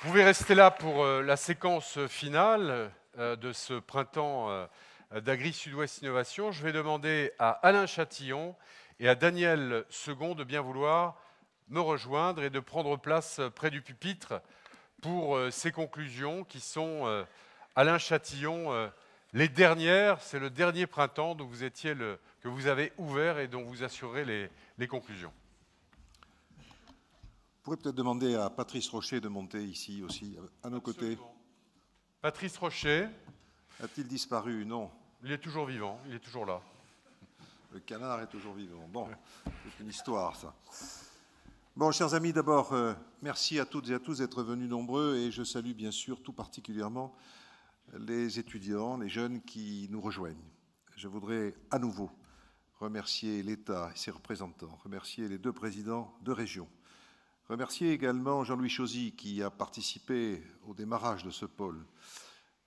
Vous pouvez rester là pour la séquence finale de ce printemps d'Agri Sud-Ouest Innovation. Je vais demander à Alain Chatillon et à Daniel Second de bien vouloir me rejoindre et de prendre place près du pupitre pour ces conclusions qui sont, Alain Chatillon, les dernières. C'est le dernier printemps dont que vous avez ouvert et dont vous assurerez les conclusions. Vous pourrez peut-être demander à Patrice Rocher de monter ici aussi, à nos côtés. Patrice Rocher. A-t-il disparu? Non. Il est toujours vivant, il est toujours là. Le canard est toujours vivant. Bon, c'est une histoire, ça. Bon, chers amis, d'abord, merci à toutes et à tous d'être venus nombreux et je salue bien sûr tout particulièrement les étudiants, les jeunes qui nous rejoignent. Je voudrais à nouveau remercier l'État et ses représentants, remercier les deux présidents de région, remercier également Jean-Louis Chauzy qui a participé au démarrage de ce pôle,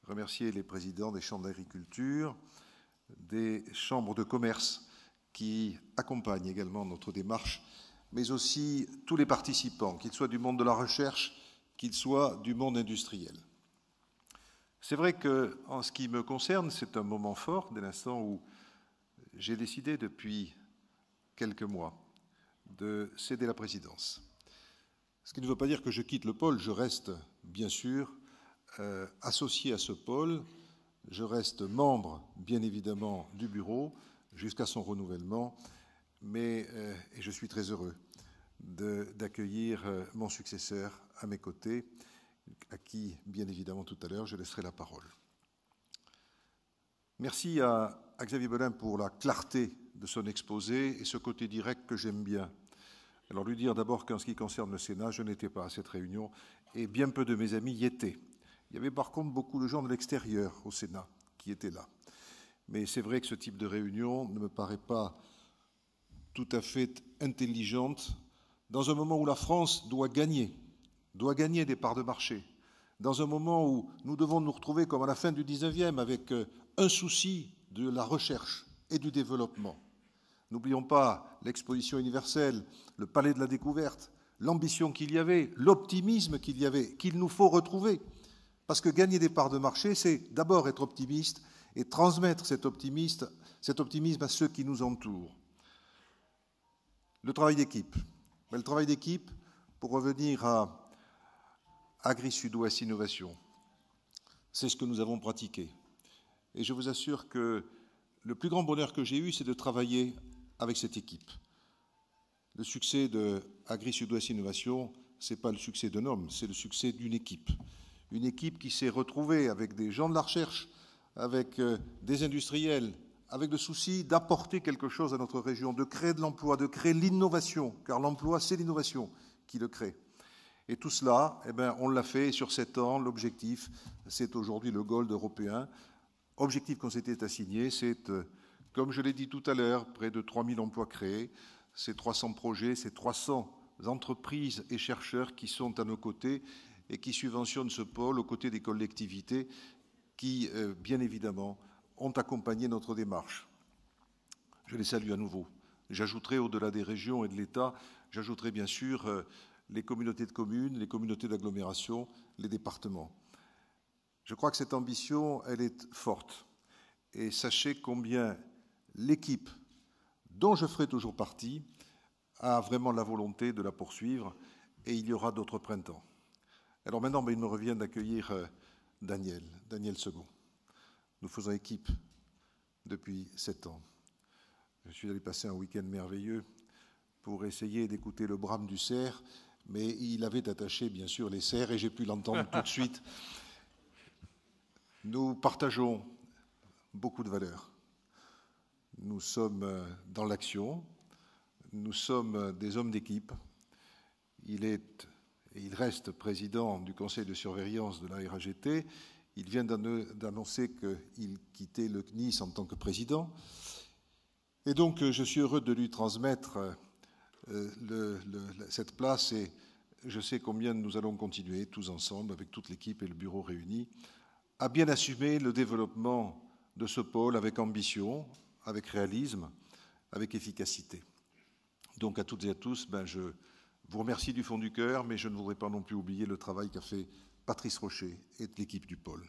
remercier les présidents des chambres d'agriculture, des chambres de commerce qui accompagnent également notre démarche, mais aussi tous les participants, qu'ils soient du monde de la recherche, qu'ils soient du monde industriel. C'est vrai qu'en ce qui me concerne, c'est un moment fort dès l'instant où j'ai décidé depuis quelques mois de céder la présidence. Ce qui ne veut pas dire que je quitte le pôle, je reste bien sûr associé à ce pôle, je reste membre bien évidemment du bureau jusqu'à son renouvellement, mais et je suis très heureux d'accueillir mon successeur à mes côtés, à qui bien évidemment tout à l'heure je laisserai la parole. Merci à Xavier Belin pour la clarté de son exposé et ce côté direct que j'aime bien. Alors lui dire d'abord qu'en ce qui concerne le Sénat, je n'étais pas à cette réunion et bien peu de mes amis y étaient. Il y avait par contre beaucoup de gens de l'extérieur au Sénat qui étaient là. Mais c'est vrai que ce type de réunion ne me paraît pas tout à fait intelligente dans un moment où la France doit gagner des parts de marché, dans un moment où nous devons nous retrouver comme à la fin du 19e avec un souci de la recherche et du développement. N'oublions pas l'exposition universelle, le palais de la découverte, l'ambition qu'il y avait, l'optimisme qu'il y avait, qu'il nous faut retrouver. Parce que gagner des parts de marché, c'est d'abord être optimiste et transmettre cet optimisme à ceux qui nous entourent. Le travail d'équipe. Le travail d'équipe, pour revenir à Agri Sud-Ouest Innovation, c'est ce que nous avons pratiqué. Et je vous assure que le plus grand bonheur que j'ai eu, c'est de travailler avec cette équipe. Le succès de Agri Sud-Ouest Innovation, ce n'est pas le succès d'un homme, c'est le succès d'une équipe. Une équipe qui s'est retrouvée avec des gens de la recherche, avec des industriels, avec le souci d'apporter quelque chose à notre région, de créer de l'emploi, de créer l'innovation, car l'emploi, c'est l'innovation qui le crée. Et tout cela, eh bien, on l'a fait sur 7 ans. L'objectif, c'est aujourd'hui le Gold européen. Objectif qu'on s'était assigné, c'est, comme je l'ai dit tout à l'heure, près de 3000 emplois créés, ces 300 projets, ces 300 entreprises et chercheurs qui sont à nos côtés et qui subventionnent ce pôle aux côtés des collectivités qui, bien évidemment, ont accompagné notre démarche. Je les salue à nouveau. J'ajouterai, au-delà des régions et de l'État, j'ajouterai bien sûr les communautés de communes, les communautés d'agglomération, les départements. Je crois que cette ambition, elle est forte. Et sachez combien l'équipe, dont je ferai toujours partie, a vraiment la volonté de la poursuivre et il y aura d'autres printemps. Alors maintenant, il me revient d'accueillir Daniel Second. Nous faisons équipe depuis 7 ans. Je suis allé passer un week-end merveilleux pour essayer d'écouter le brame du cerf, mais il avait attaché bien sûr les cerfs et j'ai pu l'entendre tout de suite. Nous partageons beaucoup de valeurs. Nous sommes dans l'action, nous sommes des hommes d'équipe. Il reste président du conseil de surveillance de la RAGT. Il vient d'annoncer qu'il quittait le CNIS en tant que président. Et donc, je suis heureux de lui transmettre cette place et je sais combien nous allons continuer tous ensemble, avec toute l'équipe et le bureau réuni, à bien assumer le développement de ce pôle avec ambition, avec réalisme, avec efficacité. Donc à toutes et à tous, je vous remercie du fond du cœur, mais je ne voudrais pas non plus oublier le travail qu'a fait Patrice Rocher et l'équipe du pôle.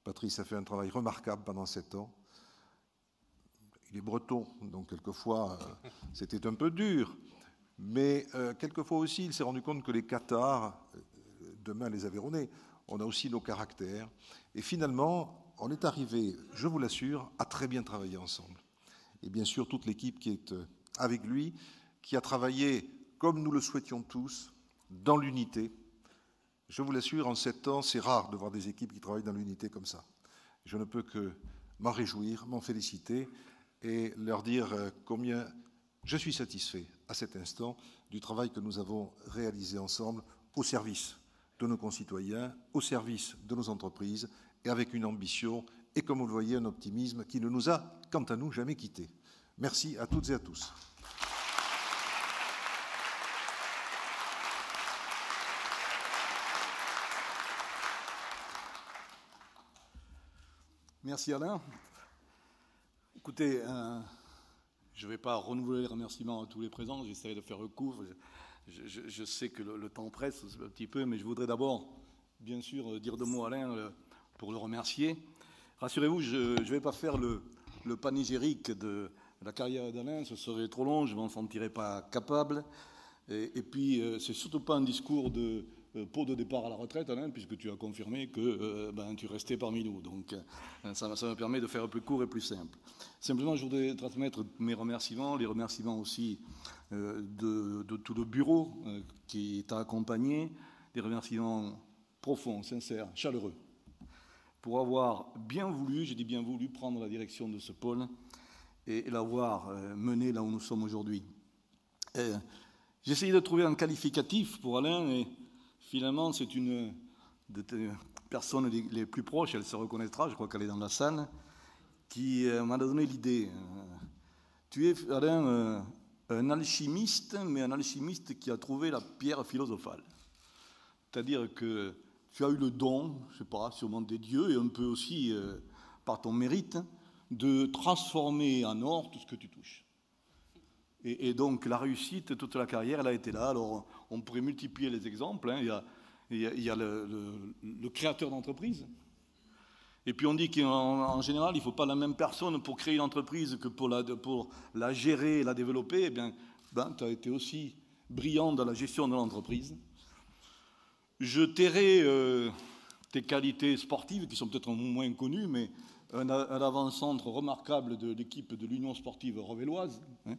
Patrice a fait un travail remarquable pendant 7 ans. Il est breton, donc quelquefois c'était un peu dur, mais quelquefois aussi il s'est rendu compte que les Cathares, demain les Aveyronnais, on a aussi nos caractères. Et finalement, on est arrivé, je vous l'assure, à très bien travailler ensemble. Et bien sûr, toute l'équipe qui est avec lui, qui a travaillé comme nous le souhaitions tous, dans l'unité. Je vous l'assure, en 7 ans, c'est rare de voir des équipes qui travaillent dans l'unité comme ça. Je ne peux que m'en réjouir, m'en féliciter et leur dire combien je suis satisfait à cet instant du travail que nous avons réalisé ensemble au service de nos concitoyens, au service de nos entreprises et avec une ambition et, comme vous le voyez, un optimisme qui ne nous a, quant à nous, jamais quittés. Merci à toutes et à tous. Merci Alain. Écoutez, je ne vais pas renouveler les remerciements à tous les présents, j'essaierai de faire court. Je sais que le temps presse un petit peu, mais je voudrais d'abord, bien sûr, dire 2 mots à Alain pour le remercier. Rassurez-vous, je ne vais pas faire le panégyrique de la carrière d'Alain, ce serait trop long, je ne m'en sentirais pas capable. Et puis, c'est surtout pas un discours de pot de départ à la retraite, Alain, puisque tu as confirmé que tu restais parmi nous. Donc, ça me permet de faire plus court et plus simple. Simplement, je voudrais transmettre mes remerciements, les remerciements aussi de tout le bureau qui t'a accompagné, des remerciements profonds, sincères, chaleureux, pour avoir bien voulu, j'ai dit bien voulu, prendre la direction de ce pôle et l'avoir mené là où nous sommes aujourd'hui. J'ai essayé de trouver un qualificatif pour Alain et finalement c'est une des personnes les plus proches, elle se reconnaîtra, je crois qu'elle est dans la salle, qui m'a donné l'idée. Tu es, Alain, un alchimiste, mais un alchimiste qui a trouvé la pierre philosophale. C'est-à-dire que tu as eu le don, je ne sais pas, sûrement des dieux, et un peu aussi par ton mérite, de transformer en or tout ce que tu touches. Et donc la réussite, toute la carrière, elle a été là. Alors on pourrait multiplier les exemples. Hein. Il y a le créateur d'entreprise. Et puis on dit qu'en général, il ne faut pas la même personne pour créer une entreprise que pour la gérer et la développer. Eh bien, tu as été aussi brillant dans la gestion de l'entreprise. Je tairai tes qualités sportives, qui sont peut-être moins connues, mais un avant-centre remarquable de l'équipe de l'Union sportive revelloise, hein,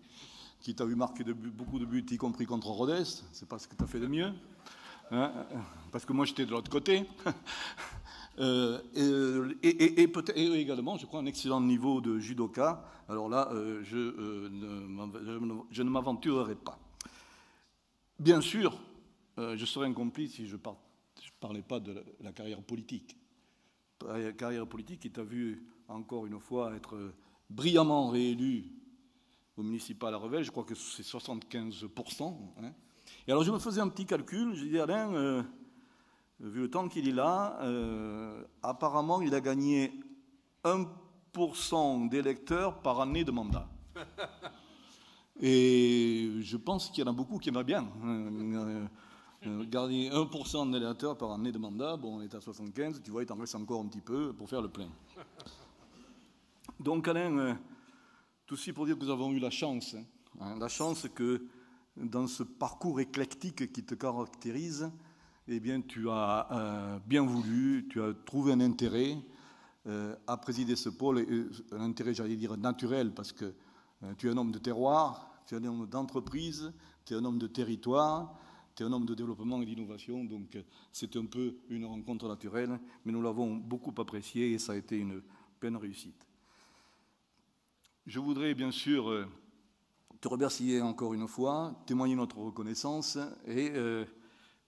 qui t'a vu marquer beaucoup de buts, y compris contre Rodez. C'est pas ce que tu as fait de mieux, hein, parce que moi j'étais de l'autre côté. Et également, je crois, un excellent niveau de judoka. Alors là, je ne m'aventurerai pas. Bien sûr, je serais incompris si je ne parlais pas de la carrière politique. La carrière politique qui t'a vu, encore une fois, être brillamment réélu au municipal à Revel, je crois que c'est 75%. Hein. Et alors je me faisais un petit calcul, je disais, Alain, vu le temps qu'il est là, apparemment il a gagné 1% d'électeurs par année de mandat. Et je pense qu'il y en a beaucoup qui aimeraient bien gagner 1% d'électeurs par année de mandat. Bon, on est à 75, tu vois, il t'en reste encore un petit peu pour faire le plein. Donc Alain, tout ceci pour dire que nous avons eu la chance que dans ce parcours éclectique qui te caractérise, eh bien, tu as bien voulu, tu as trouvé un intérêt à présider ce pôle, un intérêt, j'allais dire, naturel, parce que tu es un homme de terroir, tu es un homme d'entreprise, tu es un homme de territoire, tu es un homme de développement et d'innovation, donc c'est un peu une rencontre naturelle, mais nous l'avons beaucoup apprécié et ça a été une pleine réussite. Je voudrais bien sûr te remercier encore une fois, témoigner notre reconnaissance et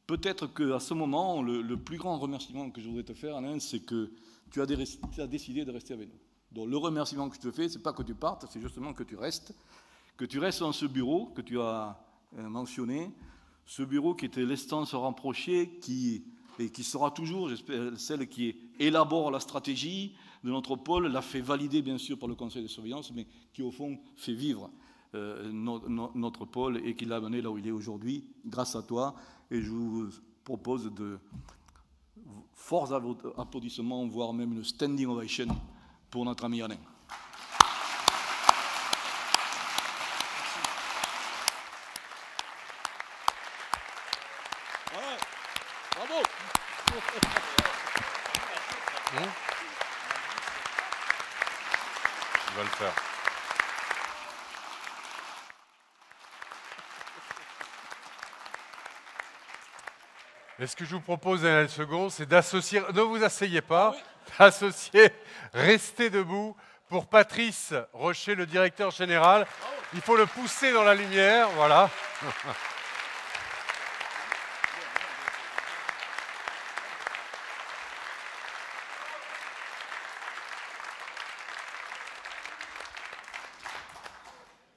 peut-être qu'à ce moment, le plus grand remerciement que je voudrais te faire, Alain, c'est que tu as décidé de rester avec nous. Donc le remerciement que je te fais, ce n'est pas que tu partes, c'est justement que tu restes dans ce bureau que tu as mentionné, ce bureau qui était l'instance rapprochée et qui sera toujours, j'espère, celle qui élabore la stratégie de notre pôle, l'a fait valider bien sûr par le conseil de surveillance, mais qui au fond fait vivre notre pôle et qui l'a amené là où il est aujourd'hui, grâce à toi. Et je vous propose de forts applaudissements, voire même une standing ovation pour notre ami Alain. Ouais, bravo. On va le faire. Et ce que je vous propose, Daniel Second, c'est d'associer, ne vous asseyez pas, d'associer, restez debout pour Patrice Rocher, le directeur général. Il faut le pousser dans la lumière, voilà.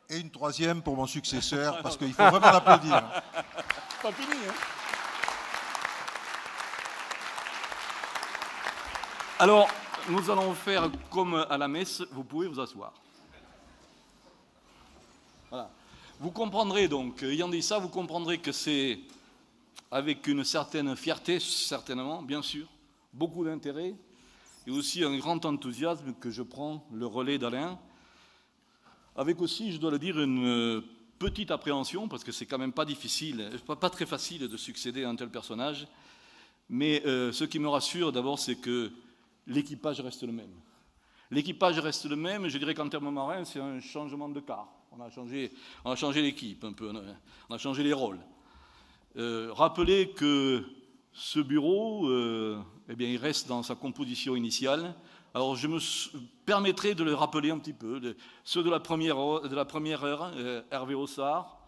Et une troisième pour mon successeur, parce qu'il faut vraiment l'applaudir. Pas fini, hein. Alors, nous allons faire comme à la messe, vous pouvez vous asseoir. Voilà. Vous comprendrez donc, ayant dit ça, vous comprendrez que c'est avec une certaine fierté, certainement, bien sûr, beaucoup d'intérêt, et aussi un grand enthousiasme que je prends le relais d'Alain, avec aussi, je dois le dire, une petite appréhension, parce que c'est quand même pas difficile, pas très facile de succéder à un tel personnage, mais ce qui me rassure d'abord, c'est que l'équipage reste le même. L'équipage reste le même, je dirais qu'en termes marins, c'est un changement de quart. On a changé l'équipe un peu, on a changé les rôles. Rappelez que ce bureau, eh bien, il reste dans sa composition initiale. Alors je me permettrai de le rappeler un petit peu. Ceux de la première heure, Hervé Ossard,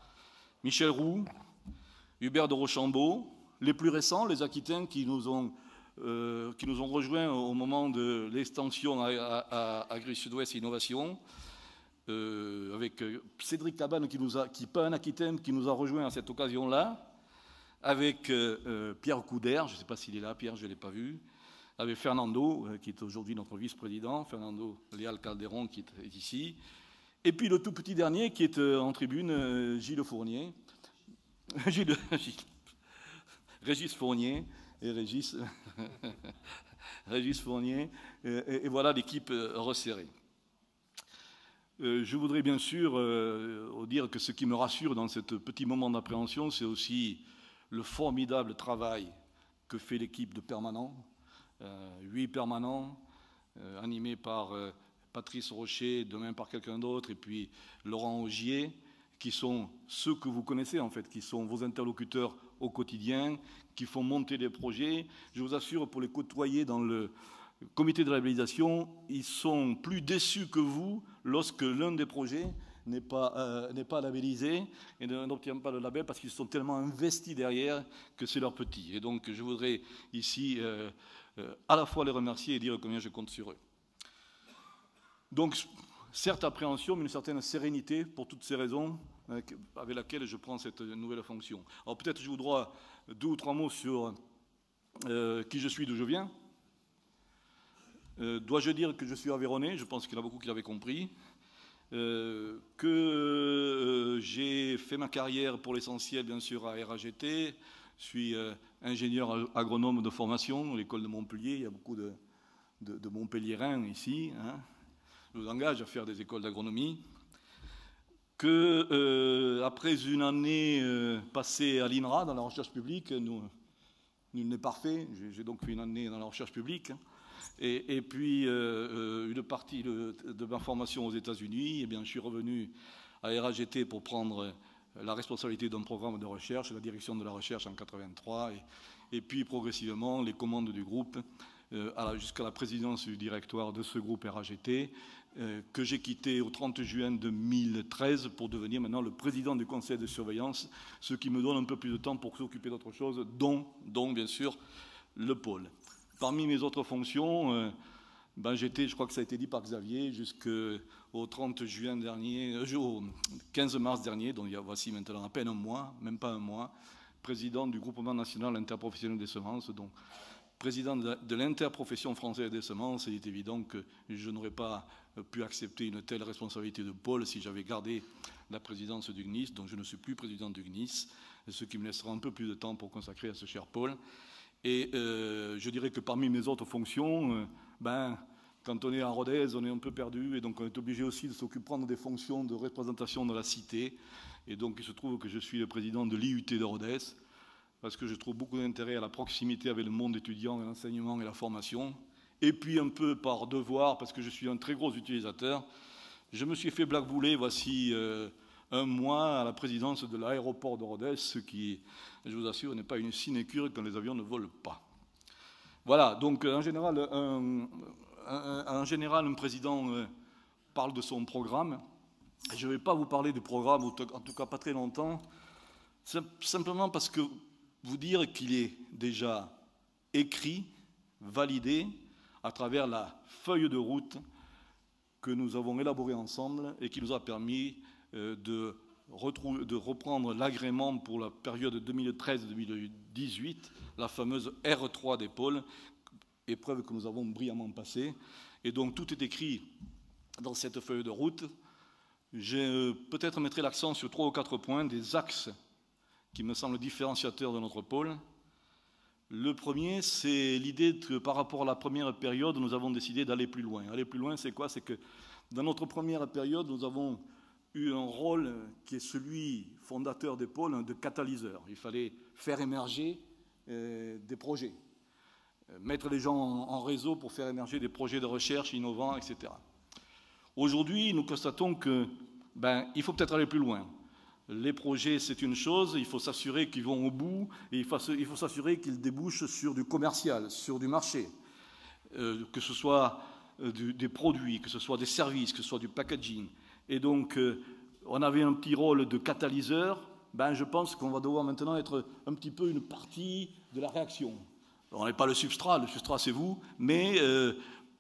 Michel Roux, Hubert de Rochambeau, les plus récents, les Aquitains qui nous ont rejoints au moment de l'extension à Agri-Sud-Ouest Innovation, avec Cédric Cabane, pas un Aquitain, qui nous a rejoints à cette occasion-là, avec Pierre Coudert, je ne sais pas s'il est là, Pierre, je ne l'ai pas vu, avec Fernando, qui est aujourd'hui notre vice-président, Fernando Léal Calderon, qui est ici, et puis le tout petit dernier, qui est en tribune, Gilles Fournier, Régis Fournier, et Régis Fournier, et voilà l'équipe resserrée. Je voudrais bien sûr dire que ce qui me rassure dans ce petit moment d'appréhension, c'est aussi le formidable travail que fait l'équipe de permanents, 8 permanents, animés par Patrice Rocher, demain par quelqu'un d'autre, et puis Laurent Augier, qui sont ceux que vous connaissez en fait, qui sont vos interlocuteurs au quotidien, qui font monter des projets. Je vous assure, pour les côtoyer dans le comité de labellisation, ils sont plus déçus que vous lorsque l'un des projets n'est pas labellisé et n'obtient pas le label parce qu'ils sont tellement investis derrière que c'est leur petit. Et donc je voudrais ici à la fois les remercier et dire combien je compte sur eux. Donc, certes appréhension, mais une certaine sérénité pour toutes ces raisons avec laquelle je prends cette nouvelle fonction. Alors peut-être je voudrais 2 ou 3 mots sur qui je suis, d'où je viens. Dois-je dire que je suis Aveyronnais? Je pense qu'il y en a beaucoup qui l'avaient compris. Que j'ai fait ma carrière pour l'essentiel, bien sûr, à RAGT. Je suis ingénieur agronome de formation à l'école de Montpellier. Il y a beaucoup de Montpelliérains ici. Hein. Je vous engage à faire des écoles d'agronomie. Que après une année passée à l'INRA dans la recherche publique, nul n'est parfait. J'ai donc fait une année dans la recherche publique. Et puis, une partie de ma formation aux États-Unis, eh bien, je suis revenu à RAGT pour prendre la responsabilité d'un programme de recherche, la direction de la recherche en 1983, et puis progressivement les commandes du groupe, jusqu'à la présidence du directoire de ce groupe RAGT, que j'ai quitté au 30 juin 2013 pour devenir maintenant le président du conseil de surveillance, ce qui me donne un peu plus de temps pour s'occuper d'autres choses, dont bien sûr le pôle. Parmi mes autres fonctions, j'étais, je crois que ça a été dit par Xavier, jusqu'au 30 juin dernier, au 15 mars dernier, donc voici maintenant à peine un mois, même pas un mois, président du groupement national interprofessionnel des semences, donc président de l'interprofession française des semences, il est évident que je n'aurais pas pu accepter une telle responsabilité de pôle si j'avais gardé la présidence du CNIS, donc je ne suis plus président du CNIS, ce qui me laissera un peu plus de temps pour consacrer à ce cher pôle. Et je dirais que parmi mes autres fonctions, quand on est à Rodez, on est un peu perdu, et donc on est obligé aussi de s'occuper prendre des fonctions de représentation de la cité. Et donc il se trouve que je suis le président de l'IUT de Rodez, parce que je trouve beaucoup d'intérêt à la proximité avec le monde étudiant, et l'enseignement et la formation. Et puis un peu par devoir, parce que je suis un très gros utilisateur, je me suis fait blackbouler voici un mois à la présidence de l'aéroport de Rodez, ce qui, je vous assure, n'est pas une sinécure quand les avions ne volent pas. Voilà, donc en général, un président parle de son programme. Je ne vais pas vous parler du programme, en tout cas pas très longtemps, simplement parce que vous dire qu'il est déjà écrit, validé, à travers la feuille de route que nous avons élaborée ensemble et qui nous a permis de reprendre l'agrément pour la période 2013-2018, la fameuse R3 des pôles, épreuve que nous avons brillamment passée. Et donc tout est écrit dans cette feuille de route. Je peut-être mettrai l'accent sur 3 ou 4 points, des axes qui me semblent différenciateurs de notre pôle. Le premier, c'est l'idée que par rapport à la première période, nous avons décidé d'aller plus loin. Aller plus loin, c'est quoi? C'est que dans notre première période, nous avons eu un rôle qui est celui fondateur des pôles, de catalyseur. Il fallait faire émerger des projets, mettre les gens en réseau pour faire émerger des projets de recherche innovants, etc. Aujourd'hui, nous constatons que il faut peut-être aller plus loin. Les projets, c'est une chose, il faut s'assurer qu'ils vont au bout, et il faut s'assurer qu'ils débouchent sur du commercial, sur du marché, que ce soit des produits, que ce soit des services, que ce soit du packaging. Et donc, on avait un petit rôle de catalyseur. Je pense qu'on va devoir maintenant être un petit peu une partie de la réaction. On n'est pas le substrat c'est vous, mais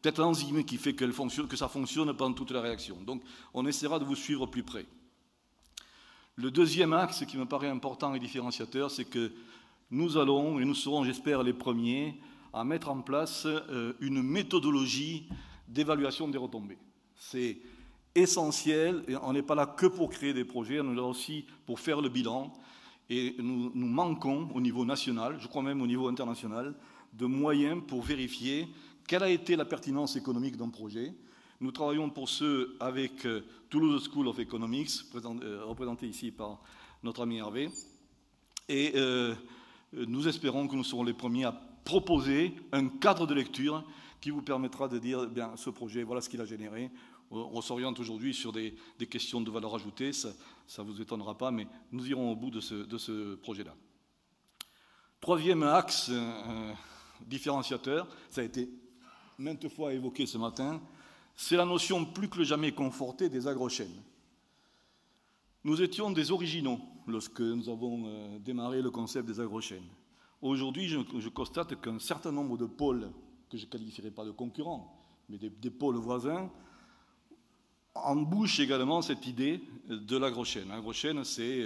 peut-être l'enzyme qui fait que ça fonctionne pendant toute la réaction. Donc, on essaiera de vous suivre plus près. Le deuxième axe qui me paraît important et différenciateur, c'est que nous allons, et nous serons, j'espère, les premiers, à mettre en place une méthodologie d'évaluation des retombées. C'est essentiel, et on n'est pas là que pour créer des projets, on est là aussi pour faire le bilan, et nous manquons au niveau national, je crois même au niveau international, de moyens pour vérifier quelle a été la pertinence économique d'un projet. Nous travaillons pour ce avec Toulouse School of Economics, représenté ici par notre ami Hervé, et nous espérons que nous serons les premiers à proposer un cadre de lecture qui vous permettra de dire, ce projet, voilà ce qu'il a généré. On s'oriente aujourd'hui sur des questions de valeur ajoutée, ça ne vous étonnera pas, mais nous irons au bout de ce projet-là. Troisième axe différenciateur, ça a été maintes fois évoqué ce matin, c'est la notion plus que jamais confortée des agrochaînes. Nous étions des originaux lorsque nous avons démarré le concept des agrochaînes. Aujourd'hui, je constate qu'un certain nombre de pôles, que je ne qualifierai pas de concurrents, mais des pôles voisins, embouchent également cette idée de l'agrochaîne. L'agrochaîne, c'est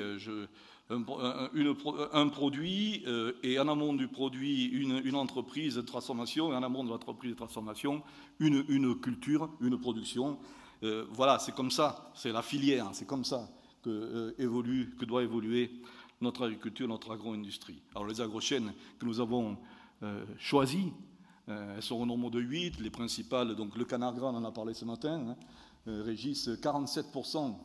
un produit et en amont du produit une entreprise de transformation et en amont de l'entreprise de transformation une culture, une production. Voilà, c'est comme ça, c'est la filière, c'est comme ça que doit évoluer notre agriculture, notre agro-industrie. Alors les agrochaînes que nous avons choisies, elles sont au nombre de 8, les principales, donc le canard gras, on en a parlé ce matin, régissent 47%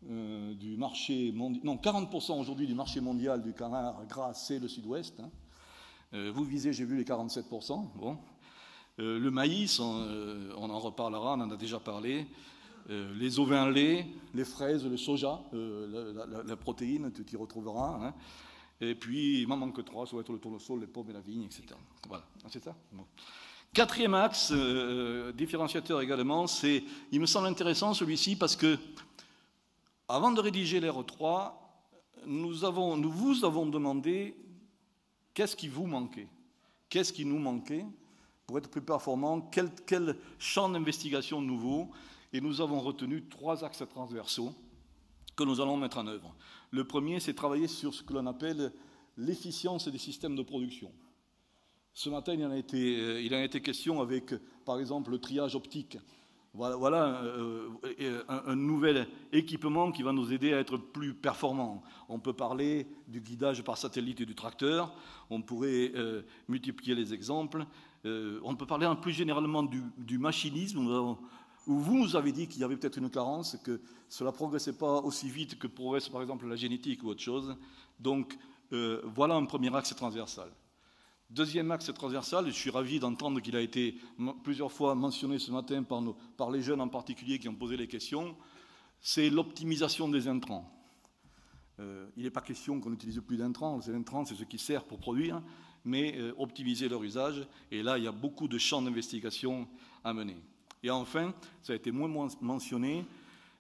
du marché mondial, non 40% aujourd'hui du marché mondial du canard gras, c'est le sud-ouest. Vous visez, j'ai vu les 47%. Bon. Le maïs, on en reparlera, on en a déjà parlé. Les ovins laits, les fraises, le soja, la protéine, tu t'y retrouveras. Hein. Et puis, il m'en manque 3, ça va être le tournesol, les pommes et la vigne, etc. Voilà, c'est ça. Bon. Quatrième axe, différenciateur également, il me semble intéressant celui-ci parce que, avant de rédiger l'R3, nous vous avons demandé qu'est-ce qui vous manquait, qu'est-ce qui nous manquait pour être plus performant, quel champ d'investigation nouveau, et nous avons retenu 3 axes transversaux que nous allons mettre en œuvre. Le premier, c'est travailler sur ce que l'on appelle l'efficience des systèmes de production. Ce matin, il en a été question avec, par exemple, le triage optique. Voilà un nouvel équipement qui va nous aider à être plus performants. On peut parler du guidage par satellite du tracteur, on pourrait multiplier les exemples, on peut parler plus généralement du machinisme, où vous nous avez dit qu'il y avait peut-être une carence, que cela ne progressait pas aussi vite que progresse par exemple la génétique ou autre chose. Donc voilà un premier axe transversal. Deuxième axe transversal, je suis ravi d'entendre qu'il a été plusieurs fois mentionné ce matin par les jeunes en particulier qui ont posé les questions, c'est l'optimisation des intrants. Il n'est pas question qu'on n'utilise plus d'intrants, les intrants c'est ce qui sert pour produire, mais optimiser leur usage, et là il y a beaucoup de champs d'investigation à mener. Et enfin, ça a été moins mentionné,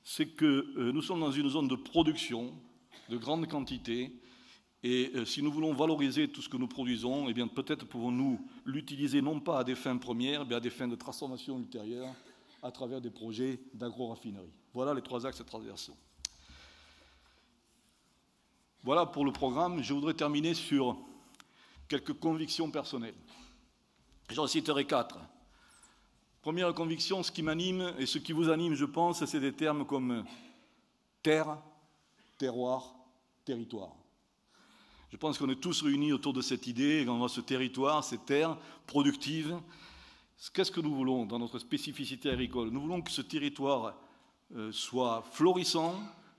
c'est que nous sommes dans une zone de production de grande quantité. Et si nous voulons valoriser tout ce que nous produisons, eh bien peut-être pouvons-nous l'utiliser non pas à des fins premières, mais à des fins de transformation ultérieure à travers des projets d'agro-raffinerie. Voilà les trois axes transversaux. Voilà pour le programme. Je voudrais terminer sur quelques convictions personnelles. J'en citerai 4. Première conviction, ce qui m'anime et ce qui vous anime, je pense, c'est des termes comme terre, terroir, territoire. Je pense qu'on est tous réunis autour de cette idée, dans ce territoire, ces terres productives. Qu'est-ce que nous voulons dans notre spécificité agricole? Nous voulons que ce territoire soit florissant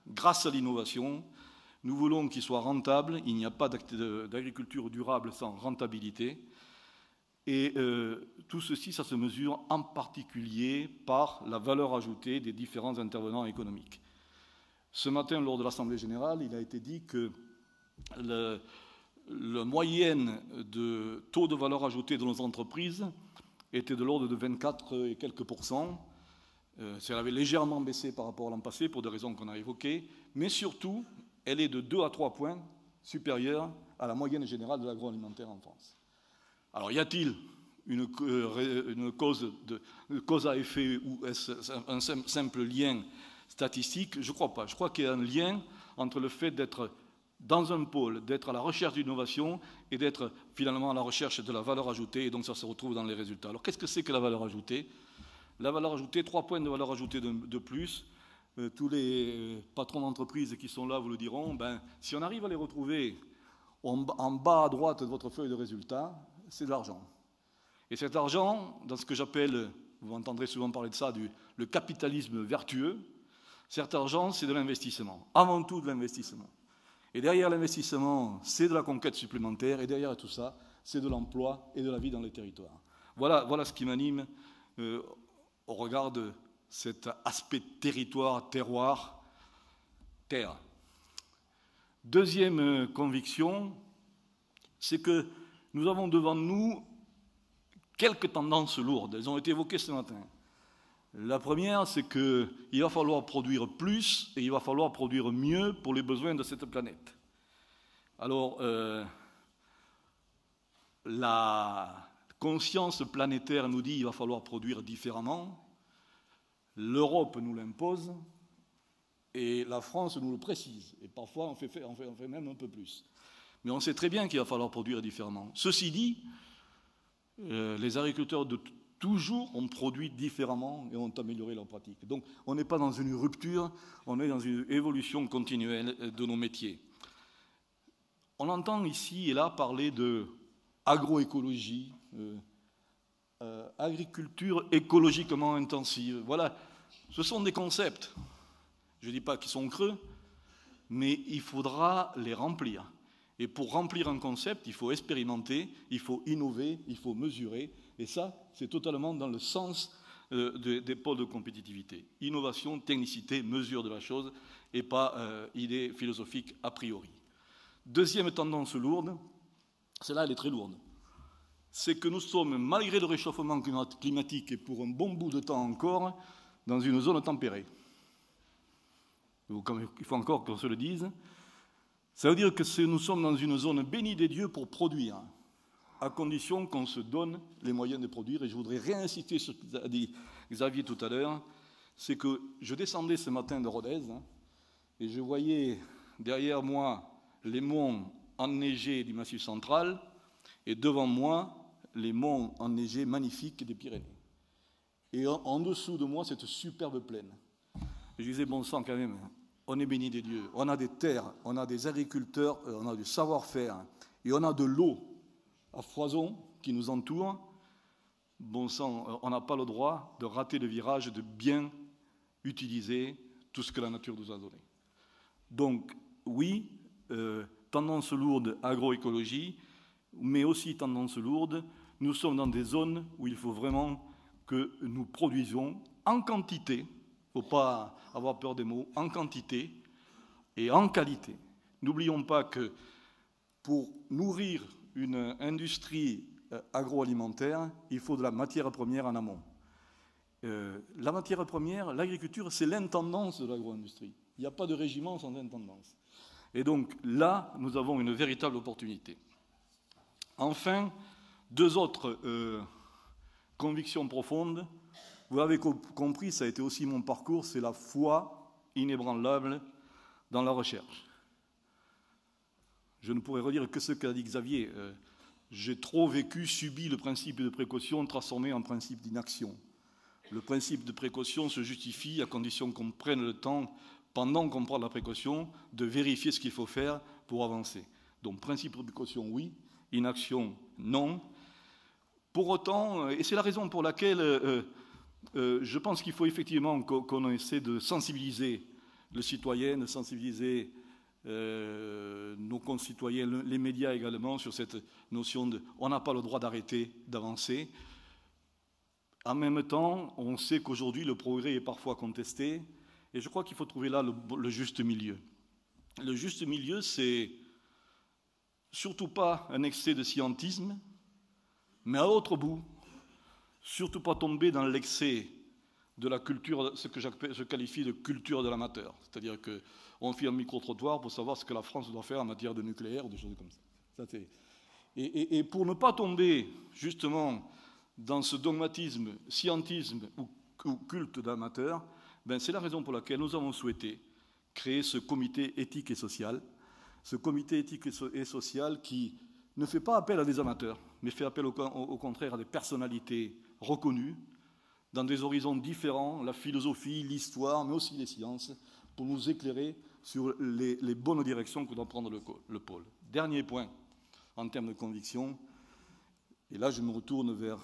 grâce à l'innovation. Nous voulons qu'il soit rentable. Il n'y a pas d'agriculture durable sans rentabilité. Et tout ceci, ça se mesure en particulier par la valeur ajoutée des différents intervenants économiques. Ce matin, lors de l'Assemblée générale, il a été dit que la moyenne de taux de valeur ajoutée de nos entreprises était de l'ordre de 24 et quelques %. Ça avait légèrement baissé par rapport à l'an passé pour des raisons qu'on a évoquées, mais surtout, elle est de 2 à 3 points supérieure à la moyenne générale de l'agroalimentaire en France. Alors, y a-t-il une cause à effet ou est-ce un simple lien statistique? Je ne crois pas. Je crois qu'il y a un lien entre le fait d'être dans un pôle, d'être à la recherche d'innovation et d'être finalement à la recherche de la valeur ajoutée, et donc ça se retrouve dans les résultats. Alors qu'est-ce que c'est que la valeur ajoutée? La valeur ajoutée, 3 points de valeur ajoutée de plus. Tous les patrons d'entreprise qui sont là vous le diront, si on arrive à les retrouver en bas à droite de votre feuille de résultats, c'est de l'argent. Et cet argent, dans ce que j'appelle, vous entendrez souvent parler de ça, le capitalisme vertueux, cet argent, c'est de l'investissement, avant tout de l'investissement. Et derrière l'investissement, c'est de la conquête supplémentaire, et derrière tout ça, c'est de l'emploi et de la vie dans les territoires. Voilà ce qui m'anime au regard de cet aspect territoire, terroir, terre. Deuxième conviction, c'est que nous avons devant nous quelques tendances lourdes. Elles ont été évoquées ce matin. La première, c'est qu'il va falloir produire plus et il va falloir produire mieux pour les besoins de cette planète. Alors, la conscience planétaire nous dit qu'il va falloir produire différemment. L'Europe nous l'impose et la France nous le précise. Et parfois, on fait même un peu plus. Mais on sait très bien qu'il va falloir produire différemment. Ceci dit, les agriculteurs de toujours ont produit différemment et ont amélioré leurs pratiques. Donc on n'est pas dans une rupture, on est dans une évolution continuelle de nos métiers. On entend ici et là parler de agroécologie, agriculture écologiquement intensive. Voilà, ce sont des concepts. Je ne dis pas qu'ils sont creux, mais il faudra les remplir. Et pour remplir un concept, il faut expérimenter, il faut innover, il faut mesurer. Et ça, c'est totalement dans le sens des pôles de compétitivité. Innovation, technicité, mesure de la chose, et pas idée philosophique a priori. Deuxième tendance lourde, celle-là, elle est très lourde. C'est que nous sommes, malgré le réchauffement climatique et pour un bon bout de temps encore, dans une zone tempérée. Il faut encore qu'on se le dise. Ça veut dire que nous sommes dans une zone bénie des dieux pour produire, à condition qu'on se donne les moyens de produire. Et je voudrais réinsister sur ce qu'a dit Xavier tout à l'heure, c'est que je descendais ce matin de Rodez, et je voyais derrière moi les monts enneigés du Massif central, et devant moi les monts enneigés magnifiques des Pyrénées. Et en dessous de moi, cette superbe plaine. Et je disais, bon sang quand même, on est béni des dieux. On a des terres, on a des agriculteurs, on a du savoir-faire, et on a de l'eau à foison qui nous entoure. Bon sang, on n'a pas le droit de rater le virage, de bien utiliser tout ce que la nature nous a donné. Donc, oui, tendance lourde agroécologie, mais aussi tendance lourde, nous sommes dans des zones où il faut vraiment que nous produisions en quantité, il ne faut pas avoir peur des mots, en quantité et en qualité. N'oublions pas que pour nourrir une industrie agroalimentaire, il faut de la matière première en amont. La matière première, l'agriculture, c'est l'intendance de l'agro-industrie. Il n'y a pas de régiment sans intendance. Et donc là, nous avons une véritable opportunité. Enfin, deux autres convictions profondes. Vous l'avez compris, ça a été aussi mon parcours, c'est la foi inébranlable dans la recherche. Je ne pourrais redire que ce qu'a dit Xavier. J'ai trop vécu, subi le principe de précaution transformé en principe d'inaction. Le principe de précaution se justifie à condition qu'on prenne le temps, pendant qu'on prend la précaution, de vérifier ce qu'il faut faire pour avancer. Donc, principe de précaution, oui. Inaction, non. Pour autant, et c'est la raison pour laquelle je pense qu'il faut effectivement qu'on essaie de sensibiliser le citoyen, de sensibiliser nos concitoyens, les médias également, sur cette notion de « on n'a pas le droit d'arrêter d'avancer ». En même temps, on sait qu'aujourd'hui, le progrès est parfois contesté, et je crois qu'il faut trouver là le juste milieu. Le juste milieu, c'est surtout pas un excès de scientisme, mais à l'autre bout, surtout pas tomber dans l'excès de la culture, ce que je qualifie de culture de l'amateur. C'est-à-dire qu'on fait un micro-trottoir pour savoir ce que la France doit faire en matière de nucléaire ou des choses comme ça. Et pour ne pas tomber, justement, dans ce dogmatisme, scientisme ou culte d'amateur, ben c'est la raison pour laquelle nous avons souhaité créer ce comité éthique et social. Ce comité éthique et social qui ne fait pas appel à des amateurs, mais fait appel au contraire à des personnalités reconnues, dans des horizons différents, la philosophie, l'histoire, mais aussi les sciences, pour nous éclairer sur les bonnes directions que doit prendre le pôle. Dernier point, en termes de conviction, et là je me retourne vers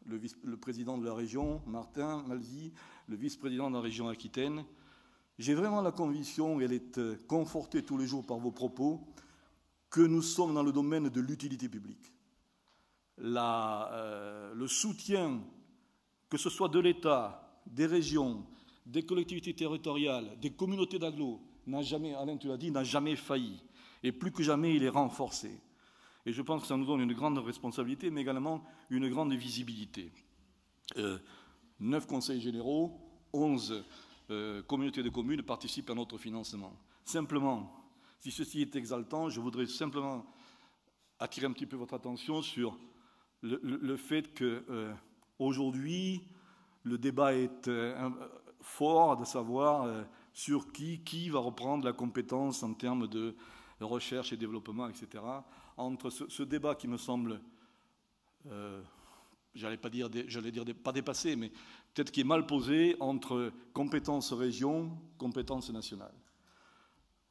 le président de la région, Martin Malzy, le vice-président de la région Aquitaine. J'ai vraiment la conviction, et elle est confortée tous les jours par vos propos, que nous sommes dans le domaine de l'utilité publique. Le soutien, que ce soit de l'État, des régions, des collectivités territoriales, des communautés d'agglo, n'a jamais, Alain, tu l'as dit, n'a jamais failli. Et plus que jamais, il est renforcé. Et je pense que ça nous donne une grande responsabilité, mais également une grande visibilité. 9 conseils généraux, 11 communautés de communes participent à notre financement. Simplement, si ceci est exaltant, je voudrais simplement attirer un petit peu votre attention sur le fait qu'aujourd'hui, le débat est fort de savoir sur qui va reprendre la compétence en termes de recherche et développement, etc. Entre ce débat qui me semble, j'allais dire pas dépassé, mais peut-être qui est mal posé entre compétences région, compétences nationales.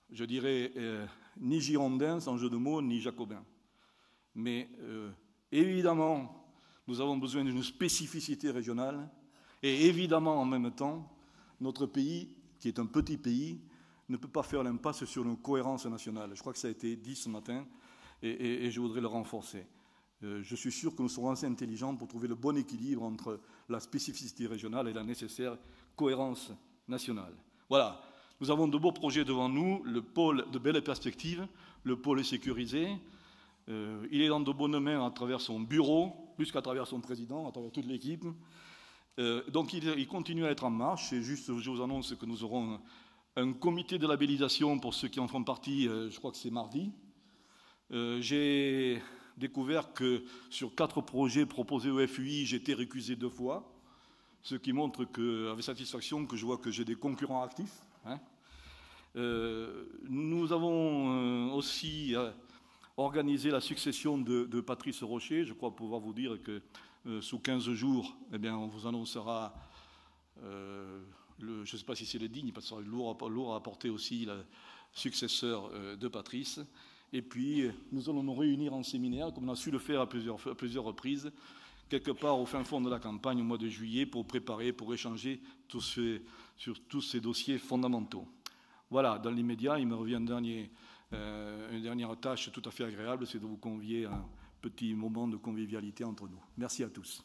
Je dirais ni girondin, sans jeu de mots, ni jacobin. Mais évidemment, nous avons besoin d'une spécificité régionale, et évidemment, en même temps, notre pays, qui est un petit pays, ne peut pas faire l'impasse sur nos cohérences nationales. Je crois que ça a été dit ce matin, et je voudrais le renforcer. Je suis sûr que nous serons assez intelligents pour trouver le bon équilibre entre la spécificité régionale et la nécessaire cohérence nationale. Voilà, nous avons de beaux projets devant nous, le pôle de belles perspectives, le pôle est sécurisé, il est dans de bonnes mains à travers son bureau, plus qu'à travers son président, à travers toute l'équipe. Donc il continue à être en marche, et juste je vous annonce que nous aurons un comité de labellisation pour ceux qui en font partie, je crois que c'est mardi. J'ai découvert que sur 4 projets proposés au FUI, j'ai été récusé 2 fois, ce qui montre avec satisfaction que je vois que j'ai des concurrents actifs. Nous avons aussi organiser la succession de Patrice Rocher. Je crois pouvoir vous dire que sous 15 jours, eh bien, on vous annoncera, je ne sais pas si c'est le digne, parce que ça sera lourd à apporter aussi le successeur de Patrice. Et puis, nous allons nous réunir en séminaire, comme on a su le faire à plusieurs reprises, quelque part au fin fond de la campagne, au mois de juillet, pour préparer, pour échanger sur tous ces dossiers fondamentaux. Voilà, dans l'immédiat, il me revient une dernière tâche tout à fait agréable, c'est de vous convier à un petit moment de convivialité entre nous. Merci à tous.